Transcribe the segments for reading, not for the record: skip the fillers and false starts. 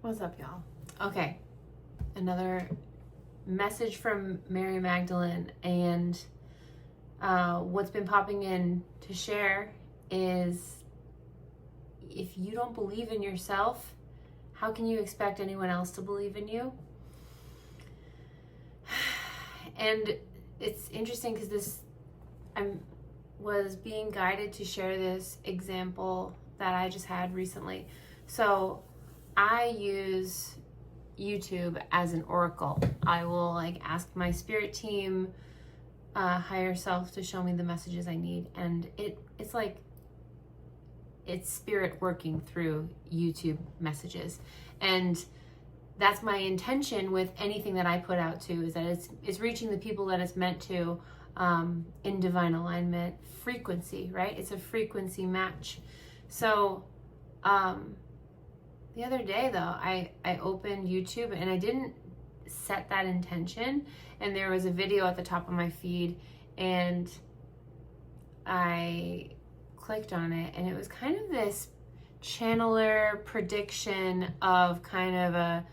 What's up, y'all? Okay, another message from Mary Magdalene, and what's been popping in to share is if you don't believe in yourself, how can you expect anyone else to believe in you? And it's interesting because I was being guided to share this example that I just had recently. So I use YouTube as an oracle. I will ask my spirit team, higher self, to show me the messages I need, and it's spirit working through YouTube messages. And that's my intention with anything that I put out too, is that it's reaching the people that it's meant to, in divine alignment frequency, right? It's a frequency match. So the other day though, I opened YouTube and I didn't set that intention, and there was a video at the top of my feed and I clicked on it, and it was kind of this channeler prediction of kind of a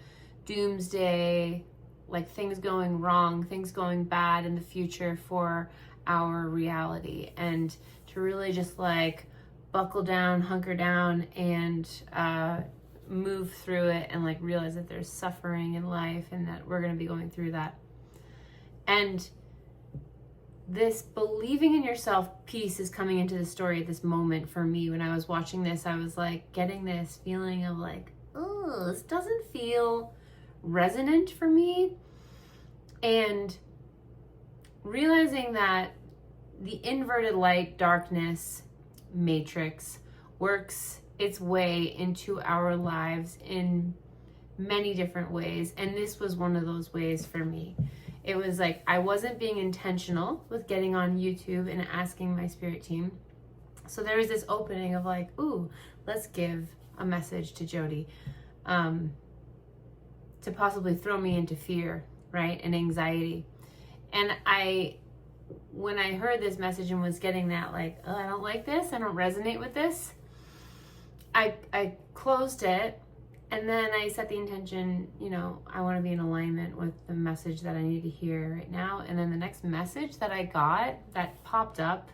doomsday, like things going wrong, things going bad in the future for our reality, and to really just buckle down, hunker down, and move through it, and realize that there's suffering in life and that we're going to be going through that. And this believing in yourself piece is coming into the story at this moment for me. When I was watching this, I was getting this feeling of oh, this doesn't feel resonant for me, and realizing that the inverted light darkness matrix works its way into our lives in many different ways, and this was one of those ways for me. It was I wasn't being intentional with getting on YouTube and asking my spirit team. So there was this opening of ooh, let's give a message to Jody, to possibly throw me into fear, right, and anxiety. And when I heard this message and was getting that oh, I don't like this, I don't resonate with this, I closed it, and then I set the intention, I want to be in alignment with the message that I need to hear right now. And then the next message that I got that popped up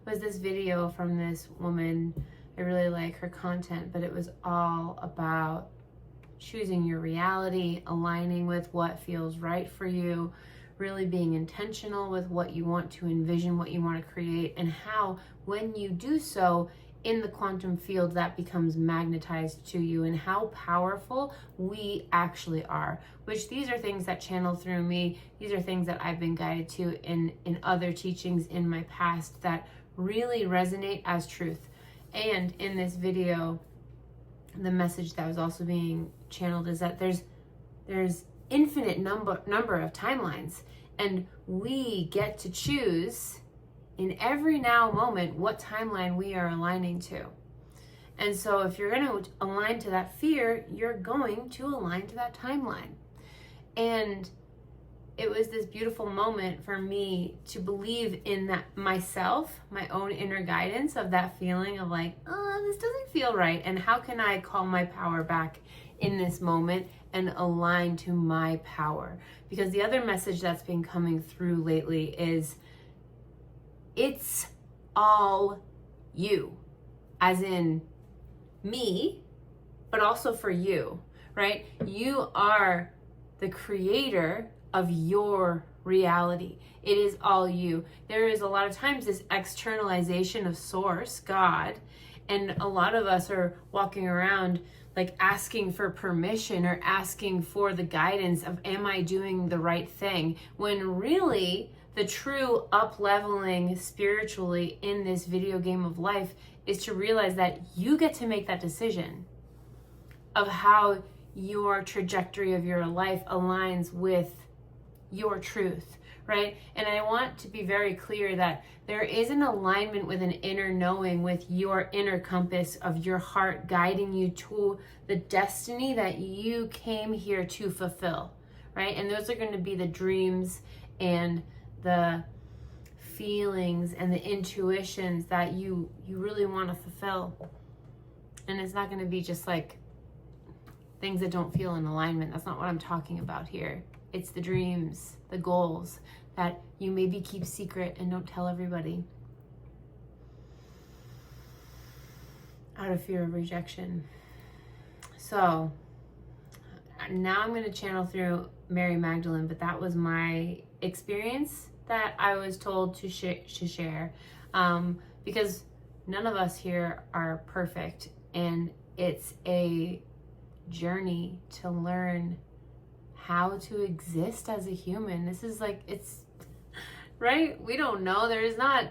was this video from this woman. I really like her content, but it was all about choosing your reality, aligning with what feels right for you, really being intentional with what you want to envision, what you want to create, and how when you do so in the quantum field, that becomes magnetized to you, and how powerful we actually are. Which these are things that channel through me. These are things that I've been guided to in other teachings in my past that really resonate as truth. And in this video, the message that was also being channeled is that there's infinite number of timelines, and we get to choose in every now moment what timeline we are aligning to. And so if you're going to align to that fear, you're going to align to that timeline. And it was this beautiful moment for me to believe in that myself, my own inner guidance of that feeling of oh, this doesn't feel right, and how can I call my power back in this moment and align to my power? Because the other message that's been coming through lately is it's all you, as in me, but also for you, right? You are the creator of your reality. It is all you. There is a lot of times this externalization of source, God, and a lot of us are walking around asking for permission or asking for the guidance of, am I doing the right thing? When really the true up-leveling spiritually in this video game of life is to realize that you get to make that decision of how your trajectory of your life aligns with your truth, right? And I want to be very clear that there is an alignment with an inner knowing, with your inner compass of your heart guiding you to the destiny that you came here to fulfill, right? And those are going to be the dreams and the feelings and the intuitions that you really want to fulfill. And it's not going to be just things that don't feel in alignment. That's not what I'm talking about here. It's the dreams, the goals that you maybe keep secret and don't tell everybody out of fear of rejection. So now I'm going to channel through Mary Magdalene, but that was my experience that I was told to share, because none of us here are perfect, and it's a journey to learn how to exist as a human. This is like, it's right. We don't know. There is not,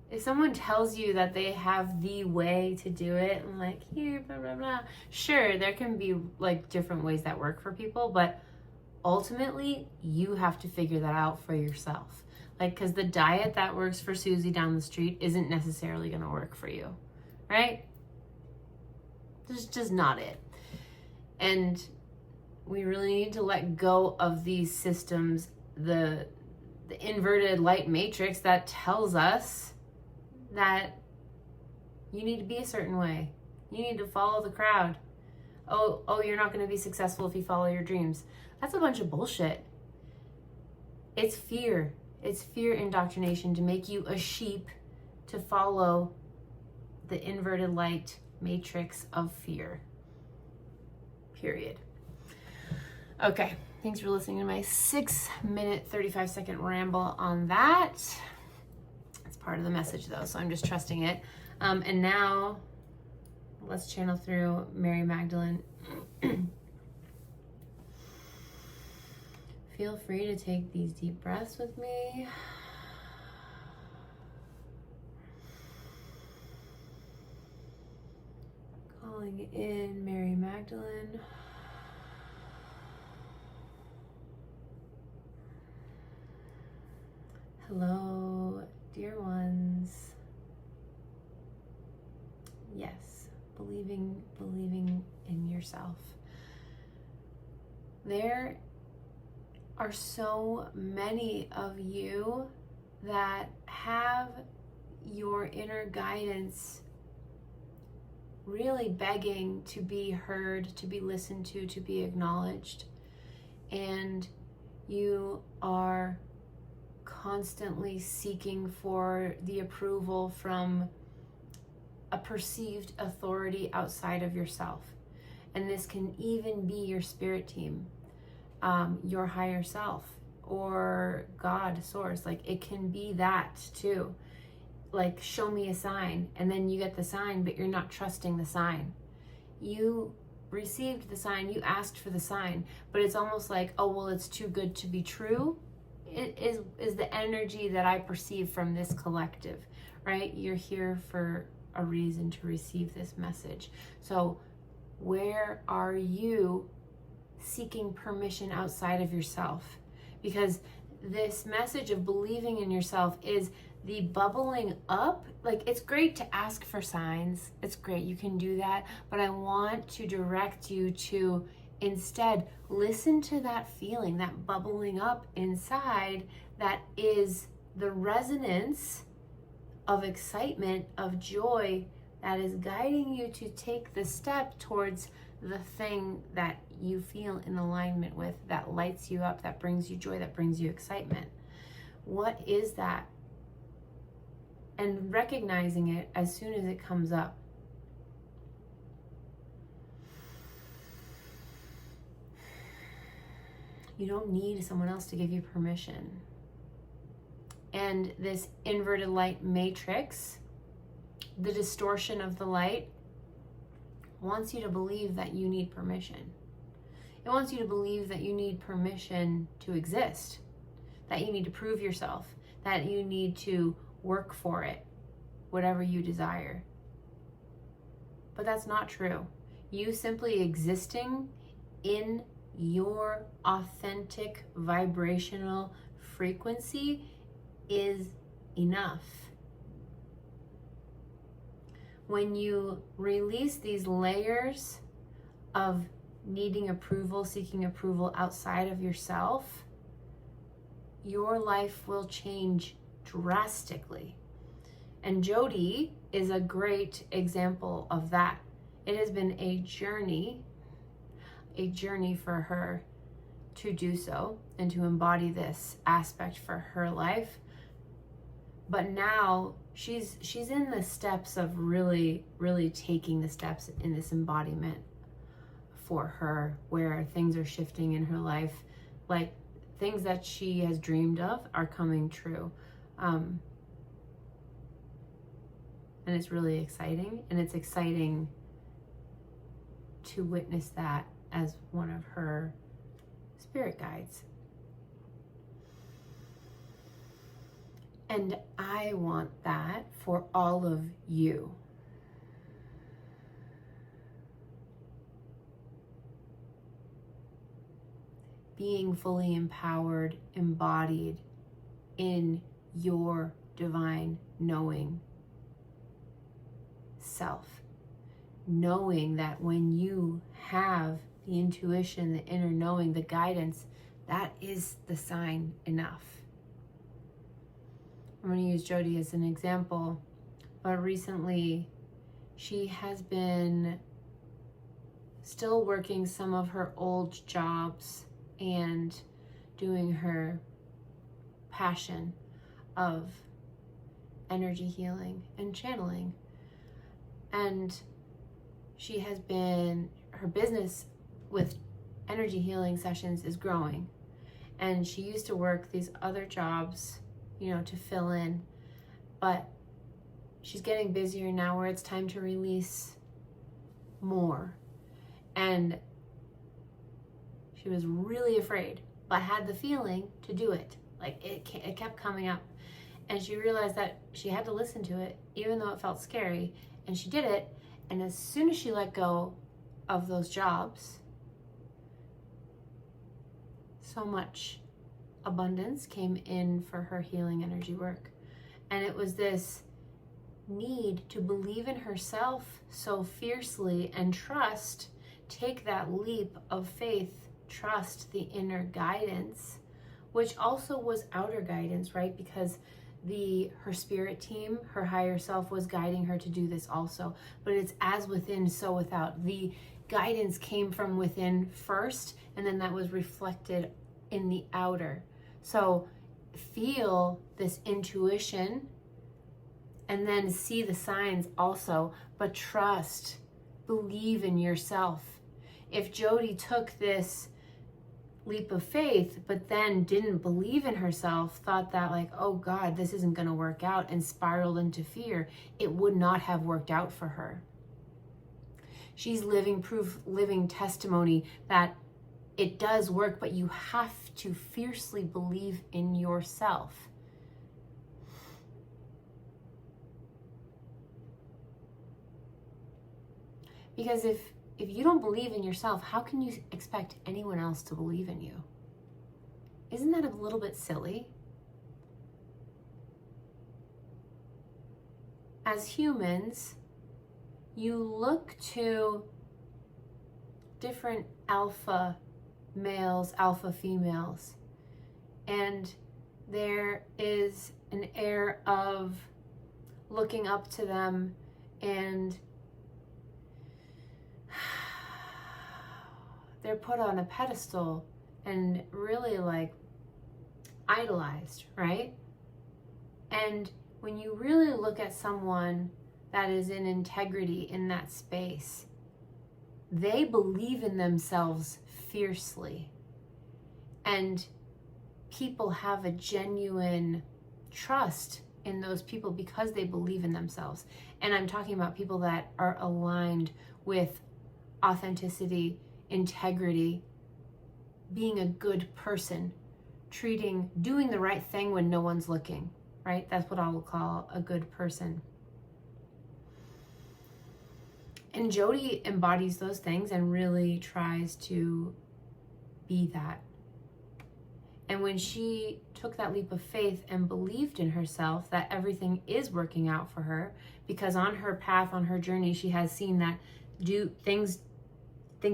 if someone tells you that they have the way to do it, and like, here, blah, blah, blah. Sure, there can be like different ways that work for people, but ultimately you have to figure that out for yourself. Like, because the diet that works for Susie down the street isn't necessarily going to work for you, right? That's just not it. And we really need to let go of these systems, the inverted light matrix that tells us that you need to be a certain way. You need to follow the crowd. Oh, you're not going to be successful if you follow your dreams. That's a bunch of bullshit. It's fear. It's fear indoctrination to make you a sheep to follow the inverted light matrix of fear. Period. Okay. Thanks for listening to my 6-minute, 35-second ramble on that. Part of the message though, so I'm just trusting it. And now let's channel through Mary Magdalene. Feel free to take these deep breaths with me. Calling in Mary Magdalene. Hello, dear ones. Yes, believing in yourself. There are so many of you that have your inner guidance really begging to be heard, to be listened to be acknowledged. And you are constantly seeking for the approval from a perceived authority outside of yourself. And this can even be your spirit team, your higher self, or God, source. Like, it can be that too. Like, show me a sign, and then you get the sign, but you're not trusting the sign. You received the sign, you asked for the sign, but it's almost like, oh, well, it's too good to be true. It is the energy that I perceive from this collective, right? You're here for a reason to receive this message. So where are you seeking permission outside of yourself? Because this message of believing in yourself is the bubbling up. Like, it's great to ask for signs. It's great, you can do that. But I want to direct you to instead listen to that feeling, that bubbling up inside, that is the resonance of excitement, of joy, that is guiding you to take the step towards the thing that you feel in alignment with, that lights you up, that brings you joy, that brings you excitement. What is that? And recognizing it as soon as it comes up. You don't need someone else to give you permission. And this inverted light matrix, the distortion of the light, wants you to believe that you need permission. It wants you to believe that you need permission to exist, that you need to prove yourself, that you need to work for it, whatever you desire. But that's not true. You simply existing in your authentic vibrational frequency is enough. When you release these layers of needing approval, seeking approval outside of yourself, your life will change drastically. And Jody is a great example of that. It has been a journey for her to do so and to embody this aspect for her life. But now she's in the steps of really taking the steps in this embodiment for her, where things are shifting in her life, like things that she has dreamed of are coming true. And it's really exciting, and it's exciting to witness that as one of her spirit guides. And I want that for all of you. Being fully empowered, embodied in your divine knowing self. Knowing that when you have the intuition, the inner knowing, the guidance, that is the sign enough. I'm going to use Jody as an example, but recently she has been still working some of her old jobs and doing her passion of energy healing and channeling. And she has been, her business with energy healing sessions is growing. And she used to work these other jobs, to fill in, but she's getting busier now where it's time to release more. And she was really afraid, but had the feeling to do it. Like it kept coming up. And she realized that she had to listen to it, even though it felt scary. And she did it. And as soon as she let go of those jobs, so much abundance came in for her healing energy work. And it was this need to believe in herself so fiercely and take that leap of faith, trust the inner guidance, which also was outer guidance, right? Because her spirit team, her higher self, was guiding her to do this also. But it's as within, so without. The guidance came from within first, and then that was reflected in the outer. So feel this intuition and then see the signs also, but trust, believe in yourself. If Jody took this leap of faith, but then didn't believe in herself, thought that like, oh God, this isn't going to work out, and spiraled into fear, it would not have worked out for her. She's living proof, living testimony that it does work, but you have to fiercely believe in yourself. Because if you don't believe in yourself, how can you expect anyone else to believe in you? Isn't that a little bit silly? As humans, you look to different alpha males, alpha females, and there is an air of looking up to them and they're put on a pedestal and really like idolized, right? And when you really look at someone that is in integrity in that space, they believe in themselves fiercely. And people have a genuine trust in those people because they believe in themselves. And I'm talking about people that are aligned with authenticity, integrity, being a good person, doing the right thing when no one's looking, right? That's what I will call a good person. And Jody embodies those things and really tries to be that. And when she took that leap of faith and believed in herself that everything is working out for her, because on her path, on her journey, she has seen that things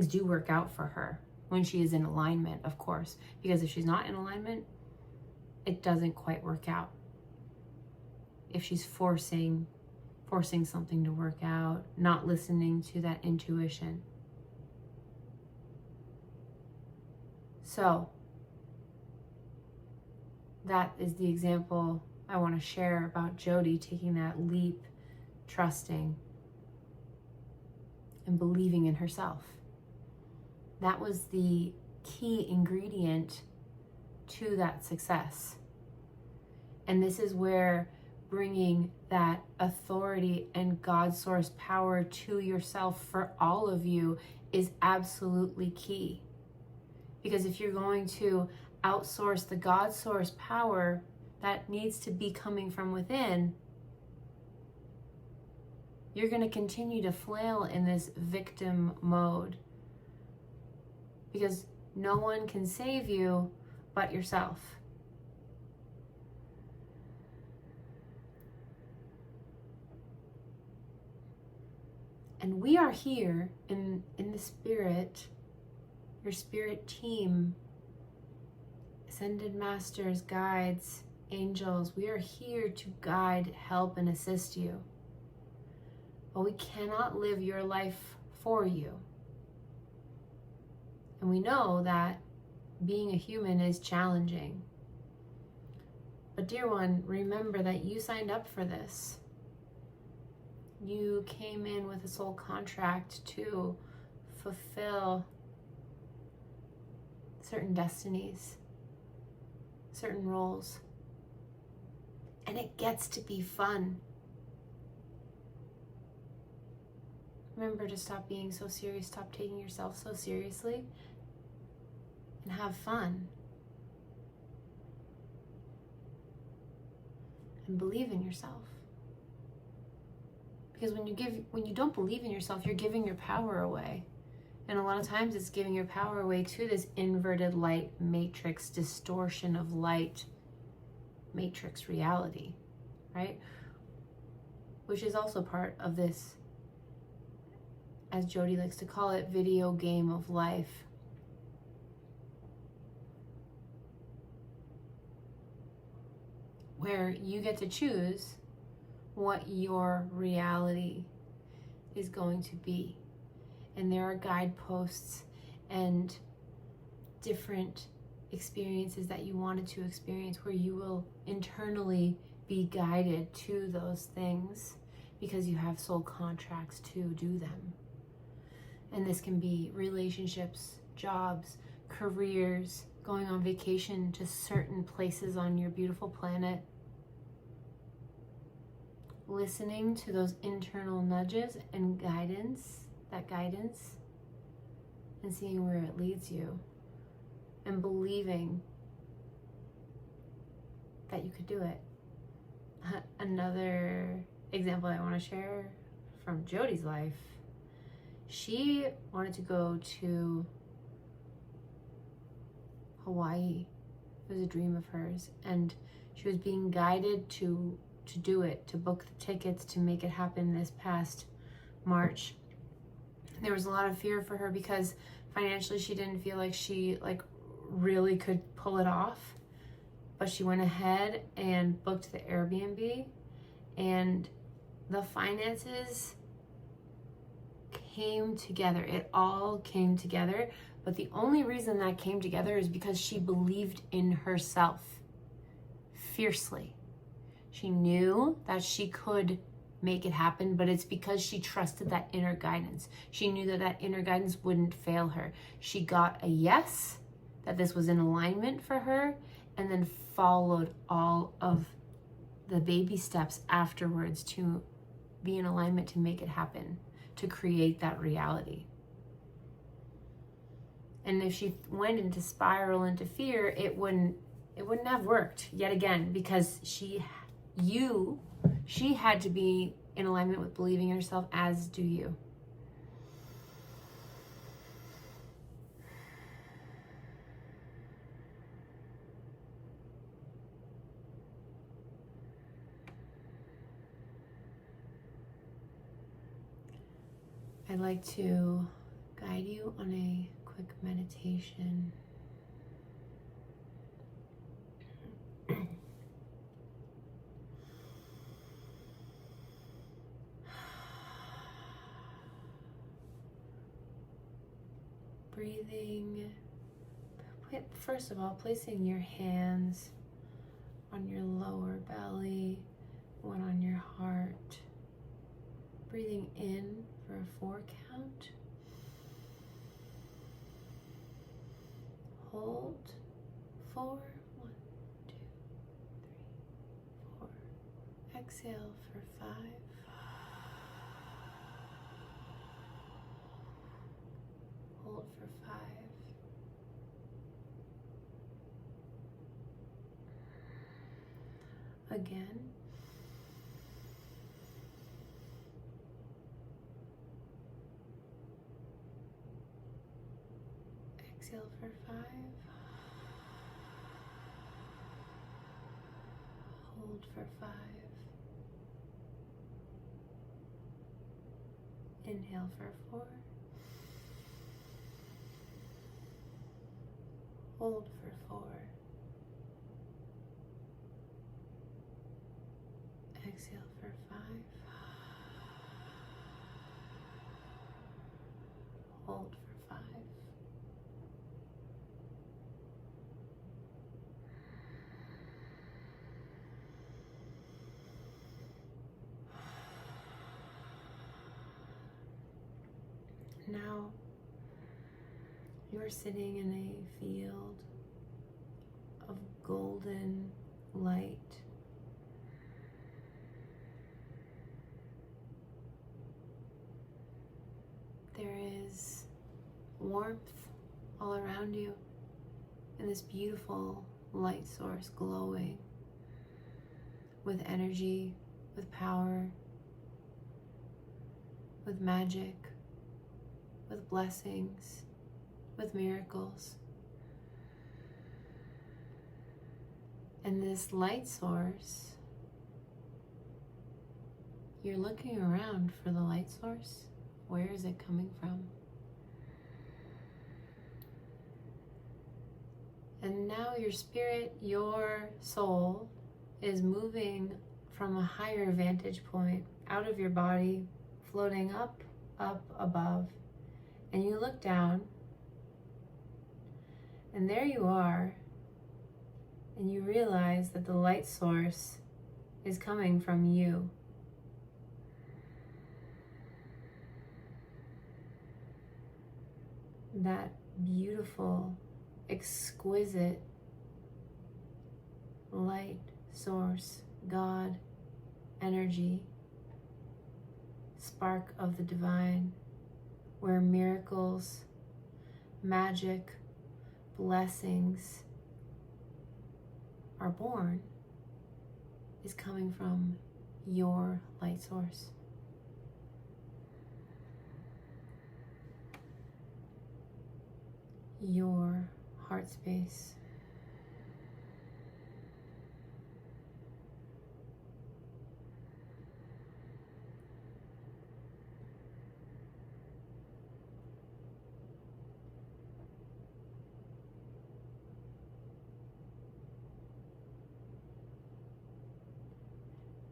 do work out for her when she is in alignment, of course. Because if she's not in alignment, it doesn't quite work out. If she's forcing forcing something to work out, not listening to that intuition. So that is the example I want to share about Jody taking that leap, trusting and believing in herself. That was the key ingredient to that success. And this is where bringing that authority and God source power to yourself for all of you is absolutely key. Because if you're going to outsource the God source power that needs to be coming from within, you're going to continue to flail in this victim mode. Because no one can save you but yourself. And we are here in the spirit, your spirit team, ascended masters, guides, angels. We are here to guide, help, and assist you. But we cannot live your life for you. And we know that being a human is challenging. But dear one, remember that you signed up for this. You came in with a soul contract to fulfill certain destinies, certain roles. And it gets to be fun. Remember to stop being so serious, stop taking yourself so seriously, and have fun. And believe in yourself. Because when you don't believe in yourself, you're giving your power away. And a lot of times it's giving your power away to this inverted light matrix, distortion of light matrix reality, right? Which is also part of this, as Jody likes to call it, video game of life. Where you get to choose what your reality is going to be. And there are guideposts and different experiences that you wanted to experience where you will internally be guided to those things because you have soul contracts to do them. And this can be relationships, jobs, careers, going on vacation to certain places on your beautiful planet. Listening to those internal nudges and guidance, and seeing where it leads you, and believing that you could do it. Another example I want to share from Jody's life, she wanted to go to Hawaii. It was a dream of hers, and she was being guided to do it, to book the tickets, to make it happen this past March. There was a lot of fear for her because financially she didn't feel like she really could pull it off. But she went ahead and booked the Airbnb, and the finances came together. It all came together. But the only reason that came together is because she believed in herself fiercely. She knew that she could make it happen, but it's because she trusted that inner guidance. She knew that that inner guidance wouldn't fail her. She got a yes, that this was in alignment for her, and then followed all of the baby steps afterwards to be in alignment to make it happen, to create that reality. And if she went into spiral, into fear, it wouldn't have worked yet again, because she had to be in alignment with believing in herself, as do you. I'd like to guide you on a quick meditation. Breathing, first of all, placing your hands on your lower belly, one on your heart. Breathing in for a 4 count. Hold 4, 1, 2, 3, 4. Exhale for 5. Hold for 5. Again. Exhale for 5. Hold for 5. Inhale for 4. Hold for 4. Exhale for 5. Hold for 5. Now you're sitting in a field of golden light. There is warmth all around you and this beautiful light source glowing with energy, with power, with magic, with blessings, with miracles. And this light source, you're looking around for the light source. Where is it coming from? And now your spirit, your soul, is moving from a higher vantage point out of your body, floating up, up above. And you look down, and there you are, and you realize that the light source is coming from you. That beautiful, exquisite light source, God, energy, spark of the divine, where miracles, magic, blessings are born, is coming from your light source. Your heart space.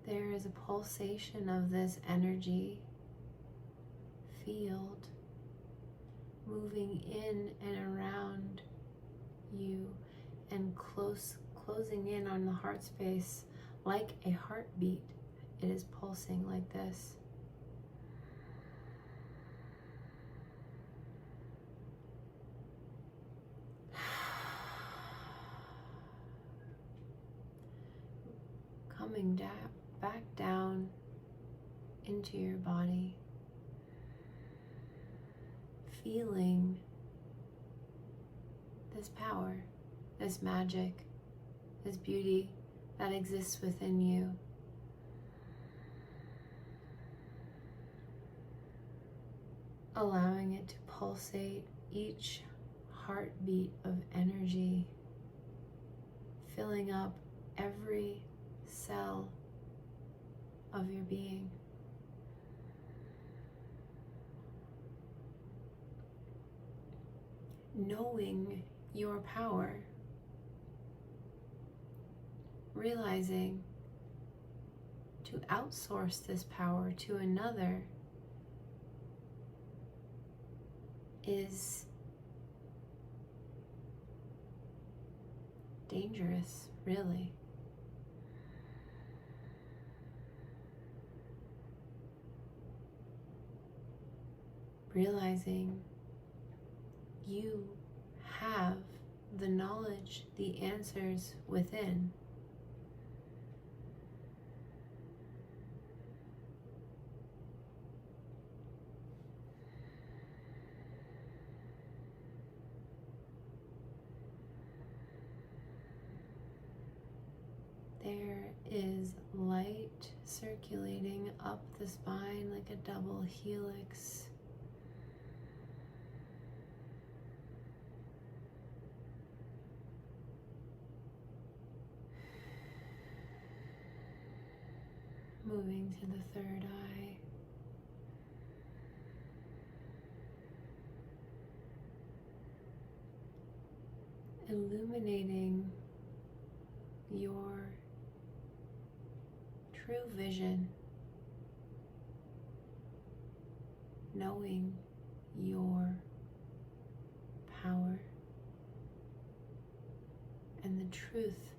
There is a pulsation of this energy field moving in and around you and closing in on the heart space like a heartbeat. It is pulsing like this. Coming back down into your body, feeling this power, this magic, this beauty that exists within you. Allowing it to pulsate each heartbeat of energy, filling up every cell of your being. Knowing your power, realizing to outsource this power to another is dangerous, really. Realizing you have the knowledge, the answers within. There is light circulating up the spine like a double helix. Moving to the third eye. Illuminating your true vision, knowing your power and the truth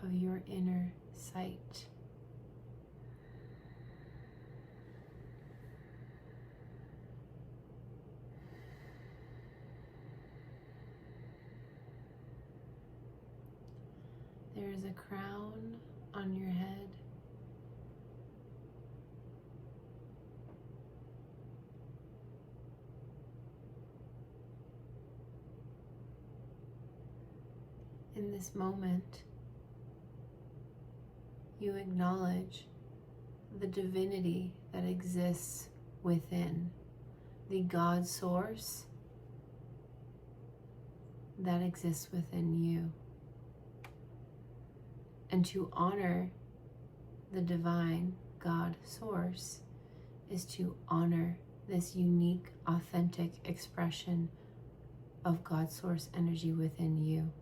of your inner sight. There is a crown on your head. In this moment, you acknowledge the divinity that exists within, the God source that exists within you. And to honor the divine God source is to honor this unique, authentic expression of God source energy within you.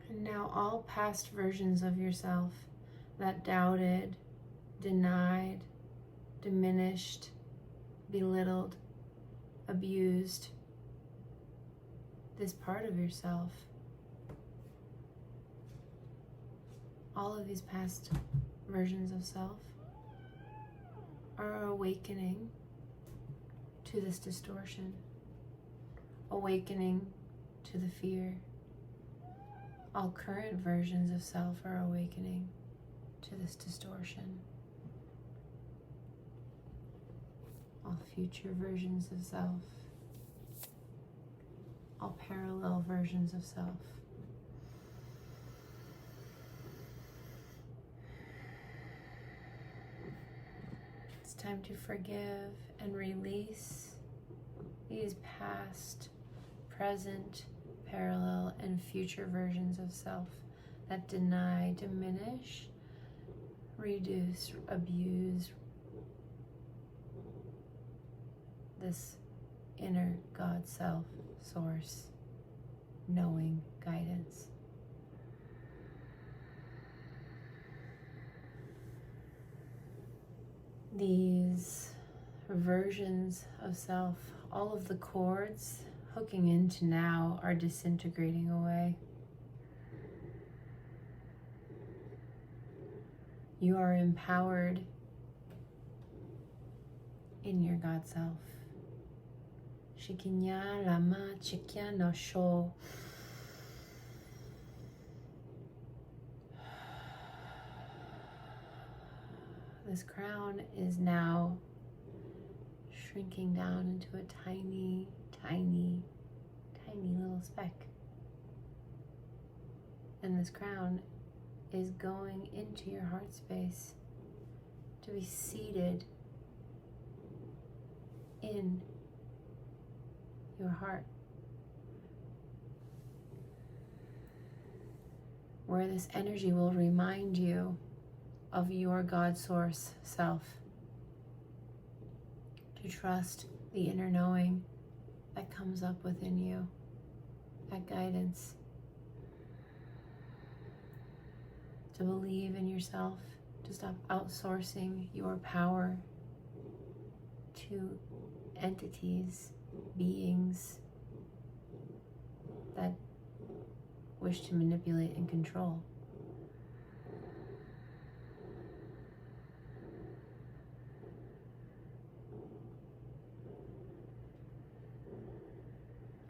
And now all past versions of yourself that doubted, denied, diminished, belittled, abused this part of yourself. All of these past versions of self are awakening to this distortion, awakening to the fear. All current versions of self are awakening to this distortion. All future versions of self, all parallel versions of self. It's time to forgive and release these past, present, parallel, and future versions of self that deny, diminish, reduce, abuse this inner God self source, knowing guidance. These versions of self, all of the cords hooking into now are disintegrating away. You are empowered in your God self. Shikinya lama chikya no sho. This crown is now shrinking down into a tiny, tiny, tiny little speck. And this crown is going into your heart space to be seated in your heart, where this energy will remind you of your God source self, to trust the inner knowing that comes up within you, that guidance, to believe in yourself, to stop outsourcing your power to entities, beings that wish to manipulate and control.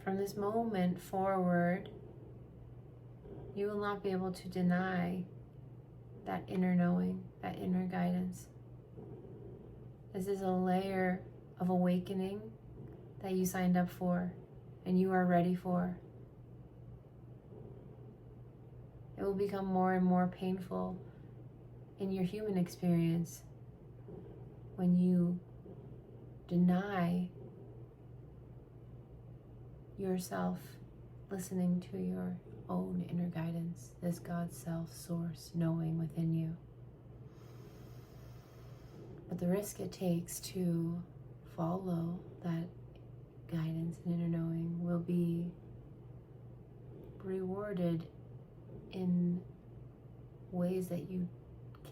From this moment forward, you will not be able to deny that inner knowing, that inner guidance. This is a layer of awakening that you signed up for and you are ready for. It will become more and more painful in your human experience when you deny yourself listening to your own inner guidance, this God self source knowing within you. But the risk it takes to follow that guidance and inner knowing will be rewarded in ways that you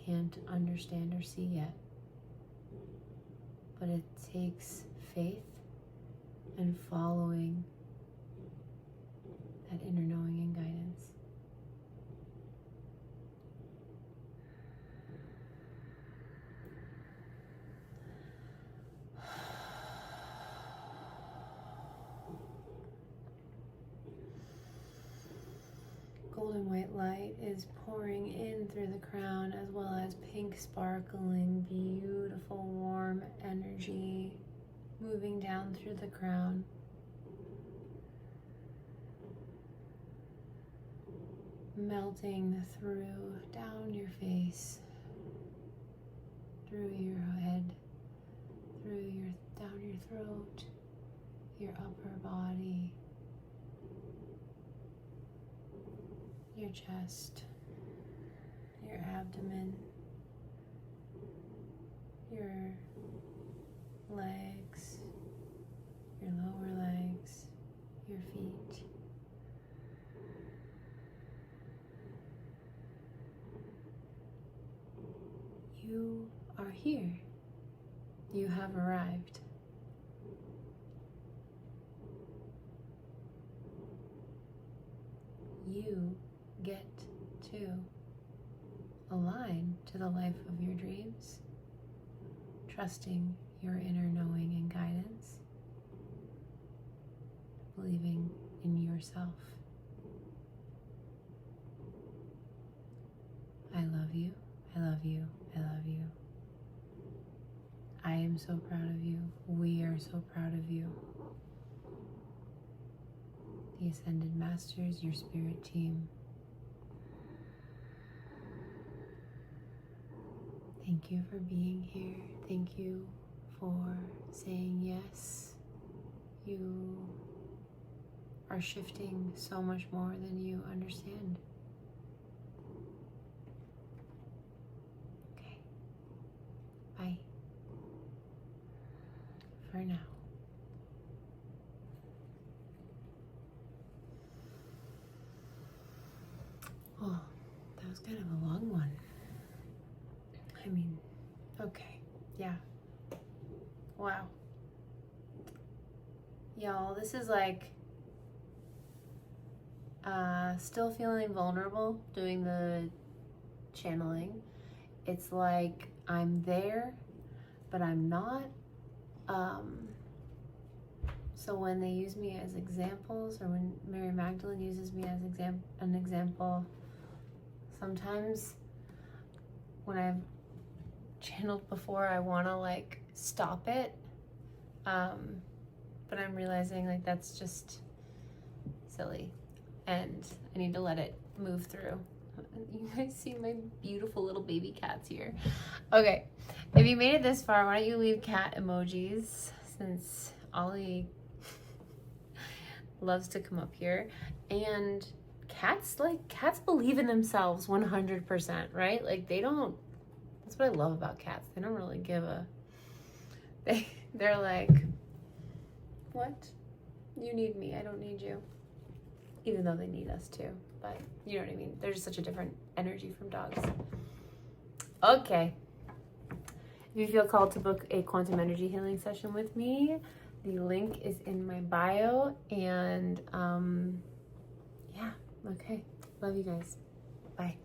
can't understand or see yet. But it takes faith and following that inner knowing and guidance. Golden white light is pouring in through the crown, as well as pink, sparkling, beautiful, warm energy moving down through the crown. Melting through, down your face, through your head, down your throat, your upper body, your chest, your abdomen, your legs, your lower legs, your feet. You are here. You have arrived. You get to align to the life of your dreams, trusting your inner knowing and guidance, believing in yourself. I love you. I love you. I love you. I am so proud of you. We are so proud of you. The Ascended Masters, your spirit team. Thank you for being here. Thank you for saying yes. You are shifting so much more than you understand. Bye. For now. Oh, that was kind of a long one. I mean, okay. Yeah. Wow. Y'all, this is like still feeling vulnerable doing the channeling. It's like I'm there, but I'm not. So when they use me as examples, or when Mary Magdalene uses me as an example, sometimes when I've channeled before, I want to like stop it, but I'm realizing like that's just silly, and I need to let it move through. You guys see my beautiful little baby cats here. Okay, if you made it this far, why don't you leave cat emojis, since Ollie loves to come up here. And cats believe in themselves 100%, right? Like they don't, that's what I love about cats. They don't really give a, they're like, what? You need me, I don't need you. Even though they need us too, but you know what I mean? There's such a different energy from dogs. Okay. If you feel called to book a quantum energy healing session with me, the link is in my bio. And yeah, okay. Love you guys. Bye.